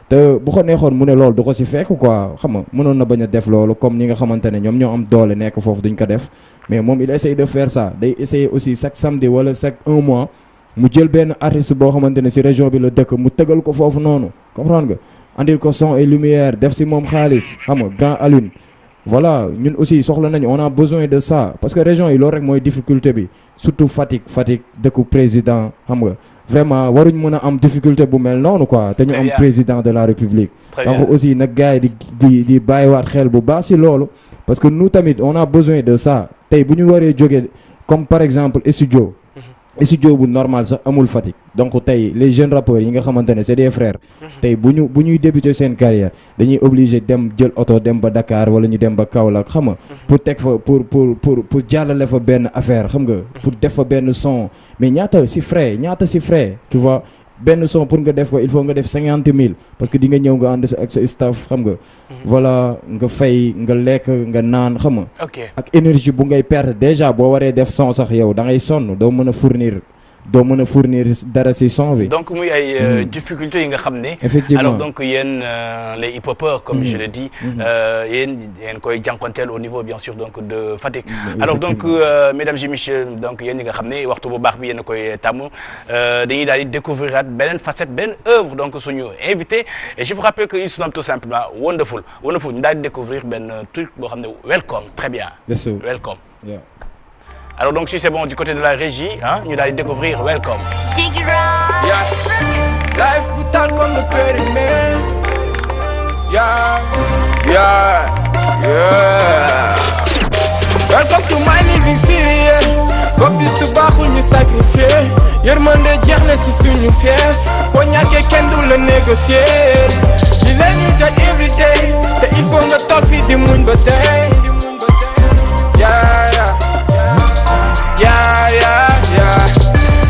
[SPEAKER 3] te bu ko neexoon mu ne loolu du ko si fekk quoi xam nga mënoon na bañ a def loolu comme ñi nga xamante ne ñoom ñoo am doole nekk foofu duñ ko def mais moom il essaye de faire ça day essayer aussi chaque samedi wala chaque un mois mu jël benn artiste boo xamante ne si région bi la dëkk mu tëgal ko foofu noonu comprendre nga andil ko son et lumière def si moom xaalis xam nga grand Alune voilà ñun aussi soxla nañu on a besoin de ça parce que région yi loolu rek mooy difficulté bi surtout Fatick dëkku président xam nga vraiment waruñ mën a am difficulté bu mel noonu quoi te ñu am président de la République donc aussi nag gars yi di bàyyiwaat xel bu baax si loolu parce que nous tamit on a besoin de ça tey bu ñu waree jógee comme par exemple studio bu normal sax amul Fatick donc tey les jeunes rappeurs yi nga xamante ne c'est des frères tey bu ñuy débuter seen carrière dañuy obligé dem jël oto dem ba Dakar wala ñu dem ba Kaolack xam nga pour teg fa pour jàllale fa benn affaire xam nga pour def fa benn son mais ñaata si frais tu vois benn son pour nga def ko il faut nga def 50 000 parce que di nga ñëw nga ànd ak sa staff xam nga voilà nga fay nga lekk nga naan xam nga ak énergie bu ngay perdre déjà boo waree def son sax yow da ngay sonn doo mën a fournir dara ci son bi. donc
[SPEAKER 2] muy ay difficultés yi nga xam ne.
[SPEAKER 3] effectivement
[SPEAKER 2] alors donc yéen les hip-hopeurs comme je le dis. yéen koy jànkonteel au niveau bien sûr donc de Fatick. alors donc mesdames et messieurs donc yéen ñi nga xam ne waxtu bu baax bi yéen a koy tàmm dañuy daal di découvrir beneen facette beneen œuvre donc suñu invité et je vous rappelle que ils se nomment tout simplement Wonderful ñu daal di découvrir benn truc boo xam ne welcome très bien.
[SPEAKER 3] yes
[SPEAKER 2] welcome.
[SPEAKER 3] Yeah.
[SPEAKER 2] Alors donc si c'est bon du côté de la régie ñu daal di découvrir welcome.
[SPEAKER 4] Yes. Life brutal comme le périmètre. Yeah. Welcome to my living city. Bopp bi su baaxul ñu sacrifié. Yërmande jeex na si suñu kees. Boo ñàkkee kenn du la négocier. Di leen ñu jot every day. Te il faut nga toog fii di muñ ba tey. Yeah.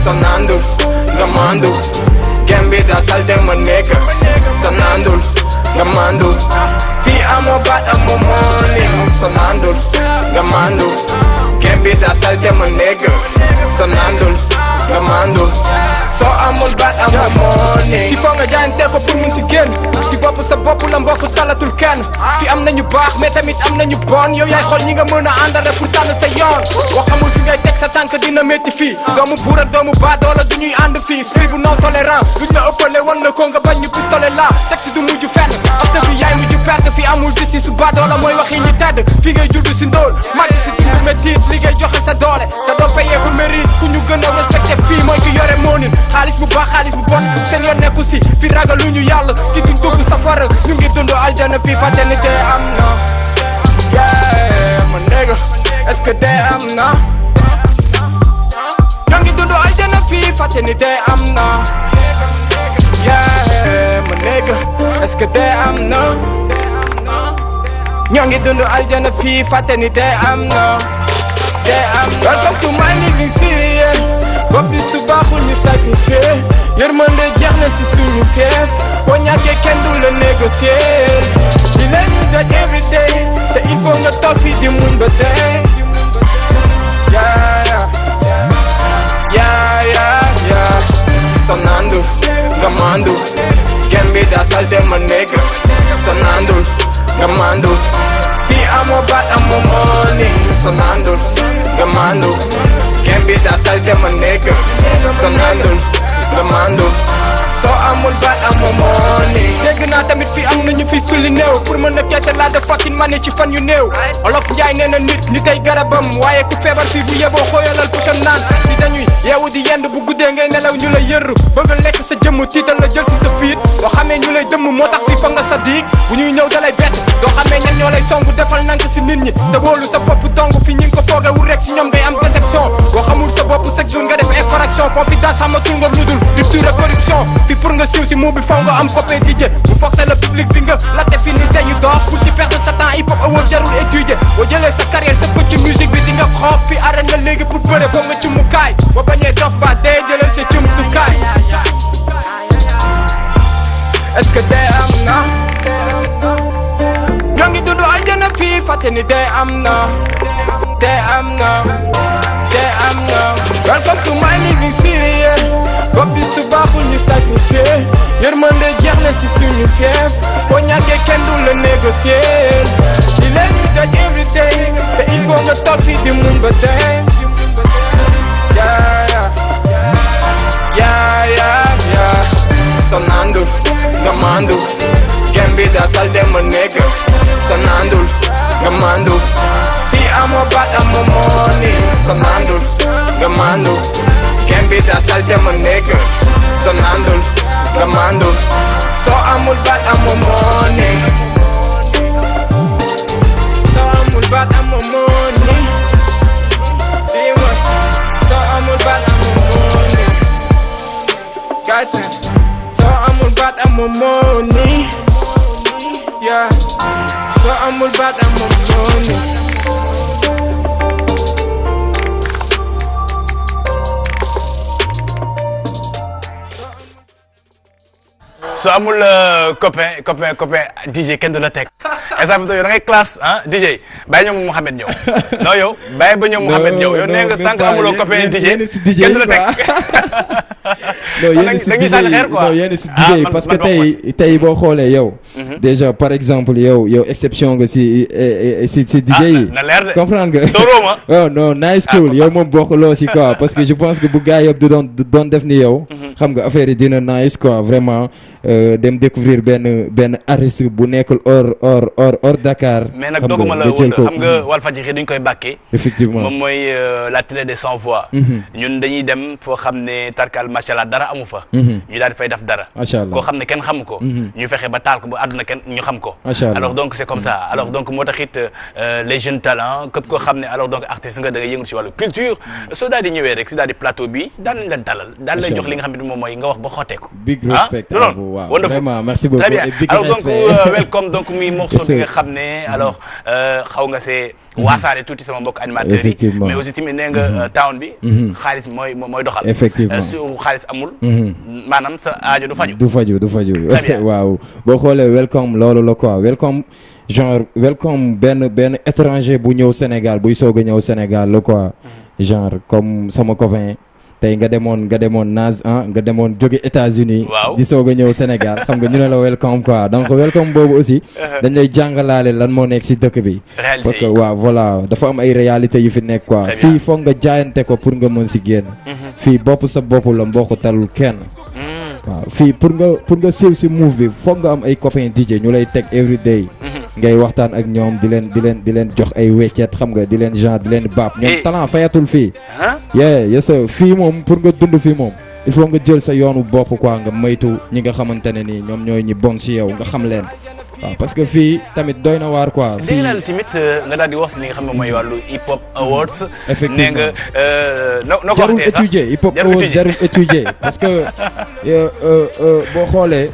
[SPEAKER 4] Sonando, gamando. Gembi da salte ma nekk. Sonando, gamando. Fii amoo baat amoo money. Sonando, gamando. Gembi da salte ma nekk. Sonando, gamando. Soo amul baat amoo money. Il faut nga jaayante ko pour mun si génn. ci bopp sa bopp la mbokk talatul kenn. fi am nañu baax mais tamit am nañu bon. yow yaay xool ñi nga mën a àndal pour tànn sa yoon. boo xamul fi ngay teg sa tànk dina métti fii. doomu buur ak doomu baadoola du ñuy ànd fii. esprit bu non tolérant duñ la ëppale wan la ko nga bañ ñu pistolet la. teg si du mujj fenn. after bi yaay mujj perte fi amul justice su baadoola mooy waxi ñi tedd fi ngay judd si ndóol màgg si dund métit liggéey joxe sa doole te doo fayeeku mérite ku ñu gën a respecté fii mooy ki yore moonin xaalis bu baax xaalis bu bon seen yoon nekku si fi ragaluñu yàlla fi duñ dugg safara ñu ngi dund aljana fii fàtte ni dee am na yeah ma nigga est-ce que dee am na ñoo ngi dund aljana fii fàtte ni dee am na yeah ma nigga est-ce que dee am na ñoo ngi dund aljana fii fàtte ni dee am na welcome to my living city yeah bopp bi su baaxul ñu sacrifié yërmande jeex na si suñu kees boo ñàkkee kenn du la négocier di leen ñu daj every day te il faut nga toog fii di muñ ba tey yaa sonandul nga mandul gem bi daa salte ma nekk sonandul nga mandul fii amoo baat amoo money sonandul nga mandul gem bi daa salte ma nekk sonandul nga mandul soo amul baat amoo money dégg naa tamit fii am nañu fi sulli néew pour mën a keese laa de fucking money ci fan yu néew olof njaay nee na nit ni tey garabam waaye ku feebar fii bu yeboo xooyalal potion naan di dañuy yeewu di yend bu guddee ngay nelaw ñu la yërru bëgg a lekk sa jëmm tiital la jël si sa fiit doo xamee ñu lay dëmm moo tax fii fa nga sa diig bu ñuy ñëw dalay bett doo xamee ñan ñoo lay songu defal nank si nit ñi te boolu sa bopp dong fi ñi ngi ko foogewul rek si ñoom ngay am déception boo xamul sa bopp chaque jour nga def infraction confidence xamatul nga ludul rupture corruption fi pour nga siiw si mu bi faw nga am copain DJ bu forcer le public bi nga latte fi ni dañu dox pour di perdre sa temps hip hop award jarul étudier boo jëlee sa carrière sa petit musique bi di nga xoof fi arène nga léegi pour bëre foo nga ci mu kaay boo bañee dof ba dee jëlee sa jumtukaay est-ce que dee am na ñoo ngi dund aljana fii fàtte ni dee am na dee am na dee am na welcome to my living city yeah bopp bi su baaxul ñu sacrifié yërmande jeex na si suñu keef boo ñàkkee kenn du la négocier di leen ñu daj every day te il faut nga toog fii di muñ ba tey yaa sonandul nga mandul gem bi daa salte ma nekk sonandul nga mandul fii amoo baat amoo money sonandul nga mandul gem bi daa salte ma nekk sonandul nga mandul soo amul baat amoo money soo amul baat amoo money soo amul baat amoo money guys soo amul baat amoo money yeah soo amul baat amoo money
[SPEAKER 2] soo amul copain DJ kenn du la teg exemple yow da ngay classe ah DJ bàyyi ñoom Mouhamed ñëw non yow bàyyi ba ñoom Mouhamed ñëw yow nee nga tant que amuloo copain DJ kenn du la teg
[SPEAKER 3] non yéen si DJ non yéen si DJ parce que tey boo xoolee yow déjà par exemple yow exception nga si DJ yi
[SPEAKER 2] na leer de
[SPEAKER 3] comprendre nga
[SPEAKER 2] tooroma
[SPEAKER 3] oh non nice cool yow moom bokkuloo si quoi parce que je pense que bu gars yëpp du doon def ni yow xam nga affaire yi dina nice quoi vraiment dem découvrir benn artiste bu nekkul hors Dakar.
[SPEAKER 2] mais nag dooguma la woon xam nga Walfadjri duñ koy bàkkee.
[SPEAKER 3] effectivement
[SPEAKER 2] moom mooy la télé des sans voix. ñun dañuy dem foo xam ne tarkal macha allah dara amu fa. ñu daal di fay def dara.
[SPEAKER 3] macha allah
[SPEAKER 2] koo xam ne kenn xamu ko. ñu fexe ba taal ko ba àdduna kenn ñu xam ko.
[SPEAKER 3] macha allah
[SPEAKER 2] alors donc c'est comme ça alors donc moo tax it les jeunes talents képp koo xam ne alors donc artiste nga da ngay yëngu si wàllu culture soo daal di ñëwee rek si daal di plateau bi daan nañ la dalal daan lay jox li nga xam ne moom mooy nga wax ba xotteeku.
[SPEAKER 3] big respect à vous waaw vraiment merci beaucoup.
[SPEAKER 2] très bien
[SPEAKER 3] big
[SPEAKER 2] alors donc
[SPEAKER 3] respect.
[SPEAKER 2] welcome donc muy morceau bi nga xam ne alors xaw nga see waasaare tuuti sama mbokk animateurs yi mais aussi tamit nee nga town bi xaalis mooy doxal
[SPEAKER 3] effectivement
[SPEAKER 2] su xaalis amul maanaam sa aajo du faju
[SPEAKER 3] du faju waaw boo xoolee welcome loolu la quoi welcome genre welcome benn étranger bu ñëw Sénégal buy soog a ñëw Sénégal la quoi genre comme sama copain tey nga demoon Naz nga demoon jóge États-Unis di soog a ñëw Sénégal xam nga ñu ne la welcome quoi donc welcome boobu aussi dañ lay jàngalaale lan moo nekk si dëkk bi parce que waaw voilà dafa am ay réalités yu fi nekk quoi fii foog nga jaayante ko pour nga mën si génn fii bopp sa bopp la mbokk talul kenn waaw fii pour nga siiw si move bi foog nga am ay copains DJ ñu lay teg every day ngay waxtaan ak ñoom di leen jox ay weccet xam nga di leen genre di leen baab ñoom talent fayatul fii yes fii moom pour nga dund fii moom il faut nga jël sa yoonu bopp quoi nga moytu ñi nga xamante ne nii ñoom ñooy ñi bon si yow nga xam leen waaw parce que fii tamit doy na waar quoi.
[SPEAKER 2] fii dégg tamit nga daal di wax si li nga xam ne mooy wàllu hip hop awards. effectivement nee nga noo ko waxatee sax
[SPEAKER 3] étudier hip hop awards jarul étudier parce que boo xoolee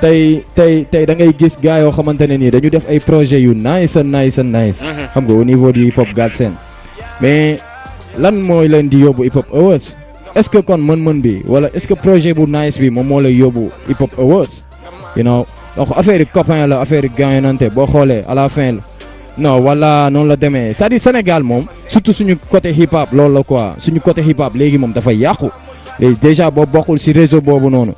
[SPEAKER 3] tey da ngay gis gars yoo xamante ne nii dañu def ay projets yu nice. xam nga au niveau du hip hop Galsen mais lan mooy leen di yóbbu hip hop awards est-ce que kon mën-mën bi wala est-ce que projet bu nice bi moom moo lay yóbbu hip hop awards you know donc affaire yi copain la affaire yi gagnante boo xoolee à la fin la non wala noonu la demee c'est-à-dire Sénégal moom surtout suñu côté hip hop loolu la quoi suñu côté hip hop léegi moom dafa yàqu léegi déjà boo bokkul ci réseau boobu noonu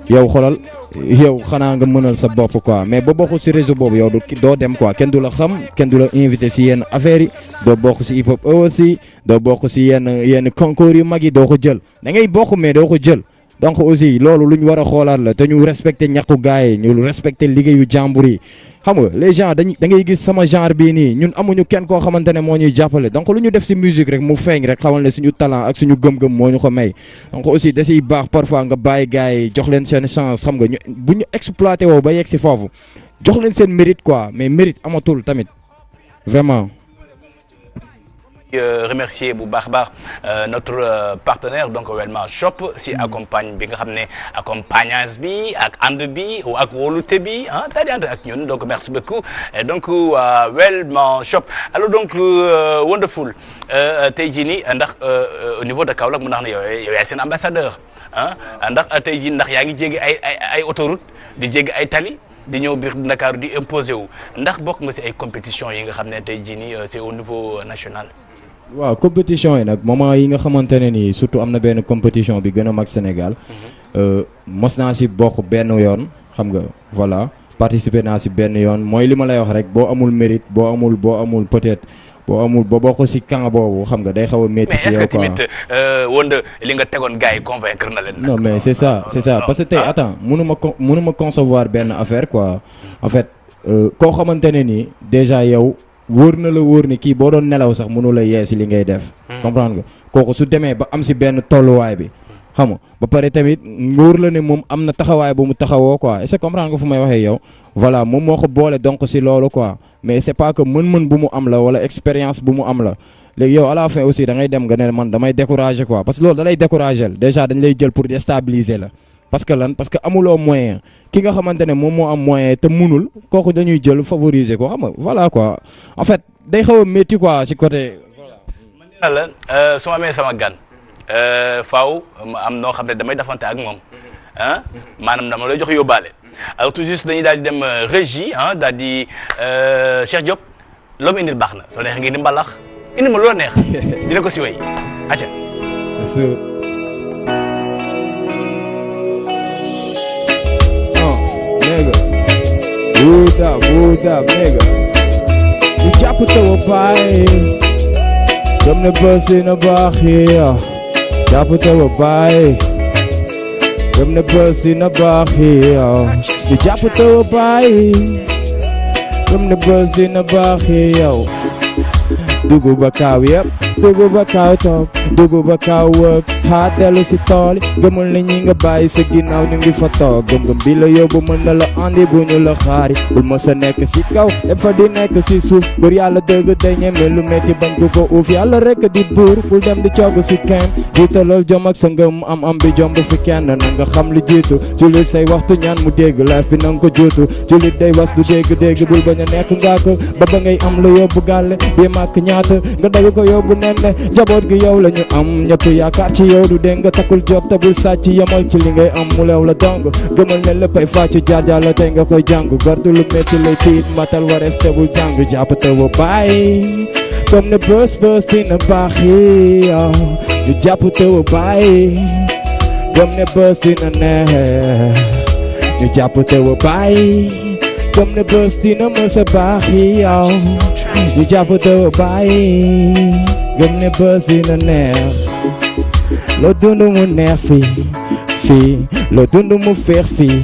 [SPEAKER 3] yow xoolal yow xanaa nga mënal sa bopp quoi mais boo bokkul ci réseau boobu yow doo dem quoi kenn du la xam kenn du la invité ci yenn affaires yi doo bokk ci hip hop aussi doo bokk ci yenn concours yu mag yi doo ko jël da ngay bokk mais doo ko jël donc aussi loolu lu ñu war a xoolaat la te ñu respecté ñàkku gars yi ñu respecté liggéeyu jàmbur yi xam nga les gens da ngay gis sama genre bii nii ñun amuñu kenn koo xamante ne moo ñuy jàppale donc lu ñu def ci musique rek mu feeñ rek xamal ne suñu talent ak suñu gëm-gëm moo ñu ko may donc aussi da ciy baax parfois nga bàyyi gars yi jox leen seen chance xam nga ñu bu ñu exploité woo ba yegg ci foofu jox leen seen mérite quoi mais mérite amatul tamit vraiment.
[SPEAKER 2] Remercier bu baax notre partenaire donc Wellma Shop si accompagne bi nga xam ne accompagnage bi ak ànd bi ak wóolute bi daal di ànd ak ñun donc merci beaucoup et donc Wellma Shop alors donc wonderful tey jii nii ndax au niveau de Kaolack mu ndax ne yow yaay seen ambassadeur ndax tey jii ndax yaa ngi jéggi ay autoroute di jéggi ay tali di ñëw biir Dakar di imposer wu ndax bokk nga ci ay compétition yi nga xam ne tey jii nii c'est au niveau national.
[SPEAKER 3] waaw compétition yi nag moment yi nga xamante ne nii surtout am na benn compétition bi gën a mag Sénégal mos naa ci bokk benn yoon xam nga voilà participer naa ci benn yoon mooy li ma lay wax rek boo amul mérite boo amul peut-être boo bokk ci camp boobu xam nga day xaw a métti ci yow quoi.
[SPEAKER 2] mais est-ce que tamit Wonder li nga tegoon gars yi convaincre na leen.
[SPEAKER 3] non mais c'est ça parce que tey attends mënuma concevoir benn affaire quoi en fait koo xamante ne nii déjà yow. wóor na la wóor ni kii boo doon nelaw sax mënu la yee si li ngay def. comprendre nga kooku su demee ba am si benn tolluwaay bi xam nga ba pare tamit wóor la ne moom am na taxawaay bu mu taxawoo quoi est-ce que comprendre nga fu may waxee yow voilà moom moo ko boole donc si loolu quoi mais c'est pas que mën-mën bu mu am la wala expérience bu mu am la léegi yow à la fin aussi da ngay dem nga ne man damay décourager quoi parce que loolu da lay décourager déjà dañ lay jël pour déstabiliser la. parce que amuloo moyen ki nga xamante ne moom moo am moyen te munul kooku dañuy jël favoriser ko xam nga voilà quoi en fait day xaw a métti quoi ci côté.
[SPEAKER 2] voilà la su ma amee sama gan faaw ma am noo xam ne damay defante ak moom maanaam dama lay jox yóbbaale alors tout juste dañuy daal di dem régie daal di Cheikh Diop loo ma indil baax na soo neexee ngi di mbalax indi ma loo neex dina ko si wéy acca.
[SPEAKER 3] Wood up, nigga. You jump to a pie. Come the bus in a bar here. Jump to a pie. Come the bus in a bar here. You jump to a pie. Come the bus in a bar here. Dugu bakaw yep. Dugu bakaw talk. Dugu bakaw work. Hard dellu si tool gëmul ni ñi nga bàyyi sa ginnaaw ñu ngi fa toog gëm-gëm bi la yóbbu mën na la andi bu ñu la xaari bul ma sa nekk si kaw dafa di nekk si suuf bur yàlla dëgg day ñeme lu metti bañ du ko uuf yàlla rek di buur bul dem di coog si kenn jiitalool jom ak sa ngëm am bi jomb fi kenn na nga xam lu jiitu jullit say waxtu ñaan mu dégg life bi na nga ko juutu jullit day was du dégg bul bañ a nekk ngaa ko ba ngay am lu yóbbu gàlle bi màkk ñaata nga dagg ko yóbbu nen ne njaboot gi yow la ñu am ñëpp yaakaar ci yow du dégg nga takkul job te bul sàcc yemal ci li ngay am mu leew la dong gëmal ne léppay fàcc jaar la tey nga koy jàng gordu lu métti lay tiit matal wareef te bul jàng jàpp te wa bàyyi comme ne bës dina baax yi ñu jàpp te wa bàyyi comme ne bës dina neex ñu jàpp te wa bàyyi comme ne bës dina mës a baax yi ñu jàpp te wa bàyyi comme ne bës dina neex loo dund mu neex fii loo dund mu feex fii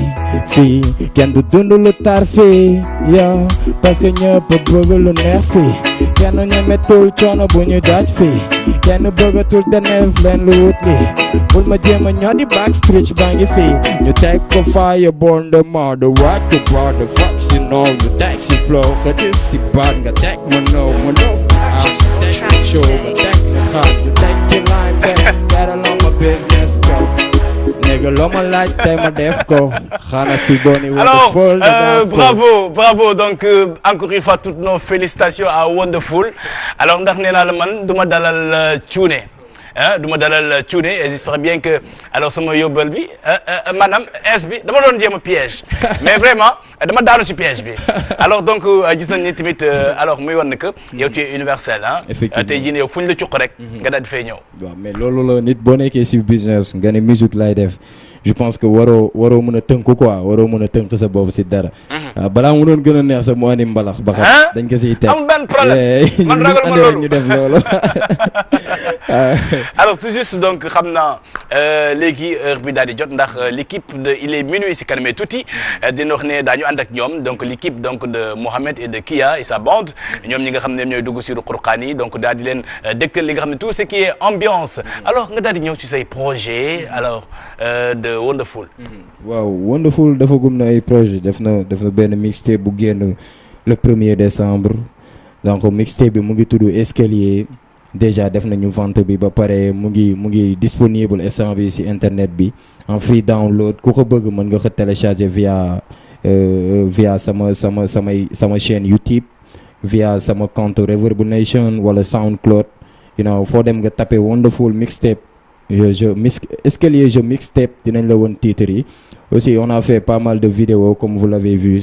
[SPEAKER 3] fii kenn du dund lu tar fii yow parce que ñëpp bëgg lu neex fii kenn ñemetul coono bu ñu daj fii kenn bëggatul deneef leen lu wut li bul ma jéem a ñoo di backstreet baa ngi fii ñu teg ko fire born the mother what the brother fuck si know ñu teg si flow xëtis si baat nga teg ma know teg si show nga teg si xaat ñu teg ci line benn better on my business go nigga loo ma laaj tey ma def ko xanaa si boni Wonderful.
[SPEAKER 2] Bravo donc encore une fois toutes nos félicitations à Wonderful. Alors ndax nee naa la man duma dalal cuune duma dalal cuune et j'espère bien que alors sama yóbbal bi maanaam ins bi dama doon jéem a piège mais vraiment dama daanu si piège bi alors donc gis nañ ni tamit alors muy wan ne que yow tu es universel
[SPEAKER 3] effectivement
[SPEAKER 2] tey jii ne yow fu ñu la cuq rek nga daal di fay ñëw.
[SPEAKER 3] waaw mais loolu la nit boo nekkee si business nga ne musique lay def je pense que waroo mën a tënk quoi waroo mën a tënk sa bopp si dara. balaa mu doon gën a neex sa mu andi mbalax ba xam dañ ko siy teg
[SPEAKER 2] amul benn problème man ragal ma loolu
[SPEAKER 3] ñu def loolu.
[SPEAKER 2] alors tout juste donc xam naa léegi heure bi daal di jot ndax l'équipe de il est minuit si kanamee tuuti dina wax ne daañu ànd ak ñoom donc l'équipe donc de Mohamed et de Kia et sa bande ñoom ñi nga xam ne ñooy dugg si ruqruqaan yi donc daal di leen dégtal li nga xam ne tout ce qui est ambiance alors nga daal di ñëw ci say projet alors de Wonderful.
[SPEAKER 3] waaw Wonderful dafa gum na ay projet def na benn mixtape bu génn le 1er décembre donc mixtape bi mu ngi tudd Escalier déjà def nañu vente bi ba pare mu ngi disponible instant bi ci internet bi en free download ku ko bëgg mën nga ko télécharger via sama chaîne YouTube via sama compte Reverb Nation wala SoundCloud foo dem nga taper Wonderful mixtape Escalier je mixtape dinañ la woon titre yi aussi on a fait pas mal de vidéos comme vous l'avez vu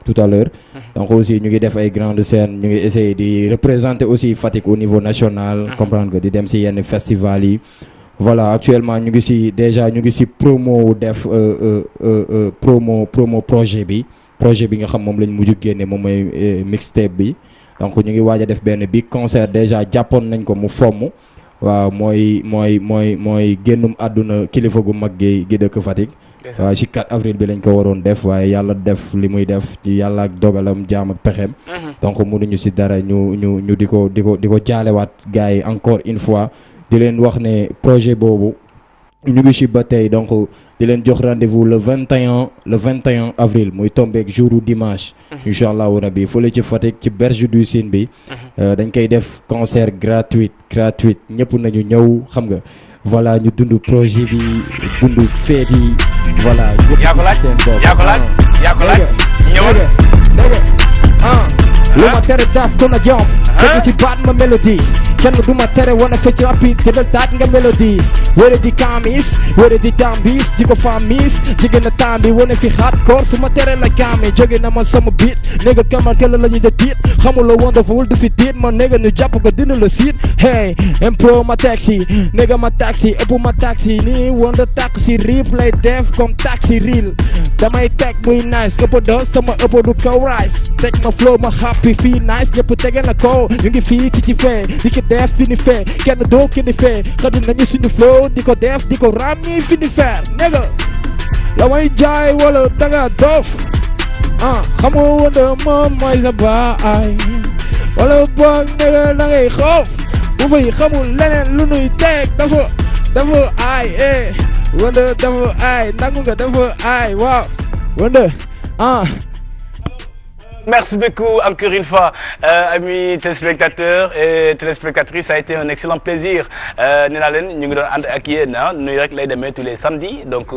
[SPEAKER 3] tout à l'heure donc aussi ñu ngi def ay grandes scènes ñu ngi essayer di représenter aussi Fatick au niveau national comprendre que di dem ci yenn festival yi voilà actuellement ñu ngi ci promo def promo projet bi nga xam moom lañ mujj génne moom mooy mixtape bi donc ñu ngi waaj a def benn big concert déjà jàppoon nañ ko mu fomm waaw mooy génnum àdduna kilifa gu mag gi dëkk Fatick waaw ci 4 avril bi lañ ko waroon def waaye yàlla def li muy def ci yàlla ak dogalam jaam ak pexem donc mënuñu ci dara ñu di ko jaalewaat gars yi encore une fois di leen wax ne projet boobu ñu ngi ci ba tey donc di leen jox rendez-vous le 21 avril muy tombeek jouru dimanche incha allahu rabi fële ci Fatick ci berge du Sine bi dañ koy def concert gratuit ñëpp nañu ñëw xam nga voilà ñu dund projet bi dund feet yi voilà ñëpp seen bopp
[SPEAKER 2] yaa ko laaj ñëwal
[SPEAKER 3] lu ma tere daaf ko na jom fekk ci baat ma mélodie kenn du ma tere wana fecc rapide dëgal taat nga mélodie wére di kamis wére di dambis di ko famis jege na tambi wane fi hardcore su ma tere la gaami jóge na ma sama beat néga kamal kala la ñu de tiit xamula Wonderful du fi tiit ma néga ñu jàpp ko dina la siit hey impro ma taxi néga ma taxi ëpp ma taxi ni Wonder taxi rip lay def comme taxi real damay teg muy nice ëpp dos sama ëpp du kaw rice teg ma flow ma happy fii nice ñëpp tege na ko ñu ngi fii ci fee di ko def fi ni fee kenn doo ki ni fee xadu nañu suñu flow di ko def di ko ram ñi fi ni feer nega la may jaay wala danga doof xamoo Wonder moom mooy sa baay wala boog nega da ngay xoof bu fay xamul leneen lu nuy teg dafa aay Wonder dafa aay nangu nga dafa aay waaw Wonder
[SPEAKER 2] Merci beaucoup encore une fois amis téléspectateurs et téléspectatrices, ça a été un excellent plaisir nee naa leen ñu ngi doon ànd ak yéen nuy rek lay demee tous les samedis donc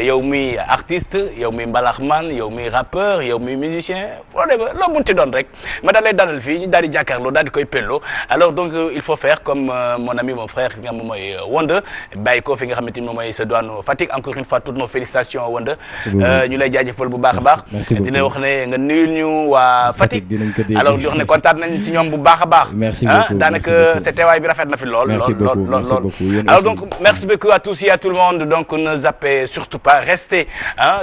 [SPEAKER 2] yow muy artiste yow muy mbalaxman yow muy rappeur yow muy musicien loo munti doon rek ma daal lay dalal fii ñu daal di jàkkaarloo daal di koy pello alors donc il faut faire comme mon ami mon frère ki nga xam moom mooy Wonder bàyyi ko fi nga xamante ni moom mooy sa douane Fatick encore une fois toutes nos félicitations Wonder ñu lay jaajëfal bu baax a baax dina wax ne nga nuyul ñu waa Fatick alors di wax ne kontaan nañ ci ñoom bu baax a baax daanaka sa teewaay bi rafet na fi lool alors donc merci beaucoup à tous et à tout le monde donc ne zappez surtout pas restez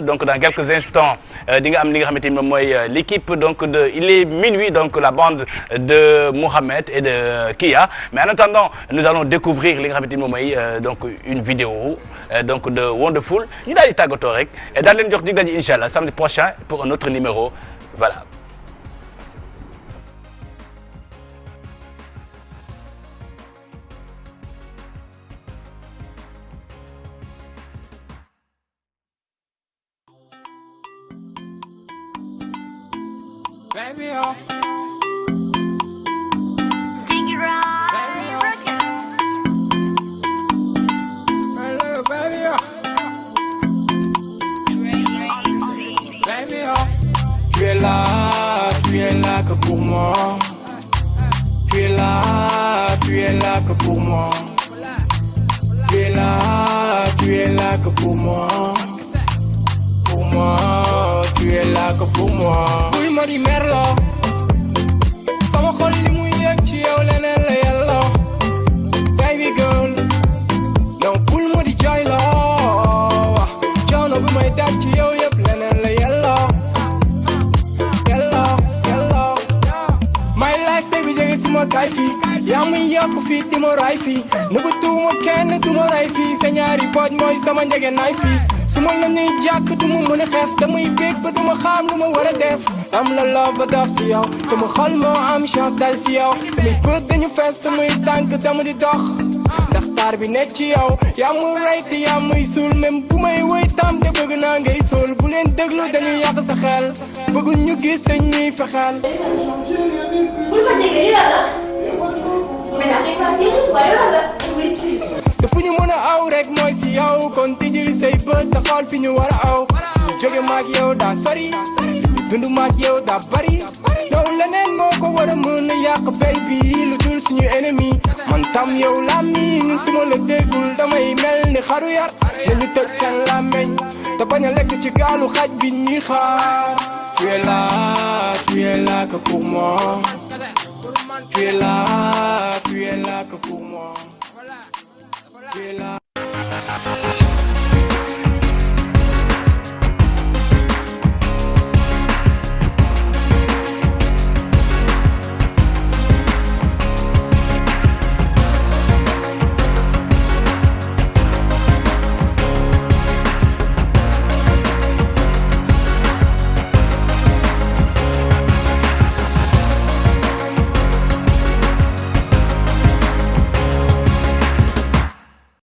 [SPEAKER 2] donc dans quelques instants di nga am li nga xamante ni moom mooy l'équipe donc de il est minuit donc la bande de Mohamed et de Kia mais en attendant nous allons découvrir li nga xamante ni moom mooy donc une vidéo donc de Wonderful ñu daal di tàggatoo rek et daal leen jox dig daje incha allah samedi prochain pour un autre numéro voilà.
[SPEAKER 4] Baby, oh.
[SPEAKER 5] Take it right, rock it.
[SPEAKER 4] Hello, baby, oh. Baby, oh. Tu es là que pour moi. Tu es là que pour moi. Tu es là que pour moi. Pour moi, tu es là que pour moi. Oui, ma di merlo. Sama xol li muy yëg ci yow leneen la yàlla. Baby girl, yow bul ma di jooy la. Coono bi may daj ci yow yëpp leneen la yàlla. Yàlla. My life baby jege si ma kay fi. Yaa muy yokk fii di ma ray fii. Nëbbatuuma kenn du ma ray fii. Sa ñaari pooj mooy sama njege naay fii. su ma la ñuy jàkk du ma mën a xeef damay bég ba du ma xam lu ma war a def am la love ba dof si yow sama xol moo am chance dal si yow samay bët dañu fees samay tànk dama di dox ndax taar bi nekk ci yow yaa muy rey te yaa muy suul même bu may woy tam te bëgg naa ngay suul bu leen déglu dañuy yàq sa xel bëggu ñu gis te ñuy fexeel te fu ñu mën a aw rek mooy si yow kon tijjil say bët te xool fi ñu war a aw ñu jóge maag yow daa sori ñu dund maag yow daa bari yow leneen moo ko war a mën a yàq baby lu dul suñu ennemi man tam yow làmmiñ su ma la déggul damay mel ni xaru yar dañu tëj seen làmmeñ te bañ a lekk ci gaalu xaj bi ñuy xaar tu es là que pour moi tu es là que pour moi tu es là